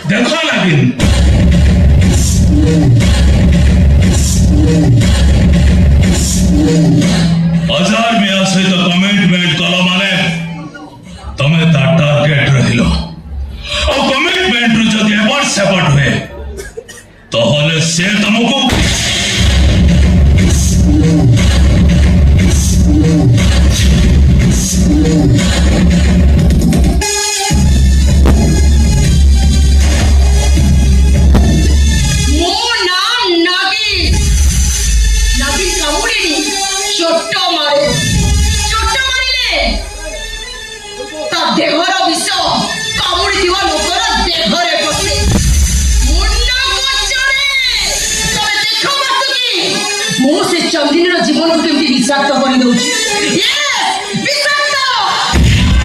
देखा लागेल हजार में सहित कमिटमेंट कल माने तमे ता टार्गेट रहिलो और कमिटमेंट रु जदि एबट सेपट हुए तहले से तुमको चंदिनी जीवन को केमती विषाक्त कर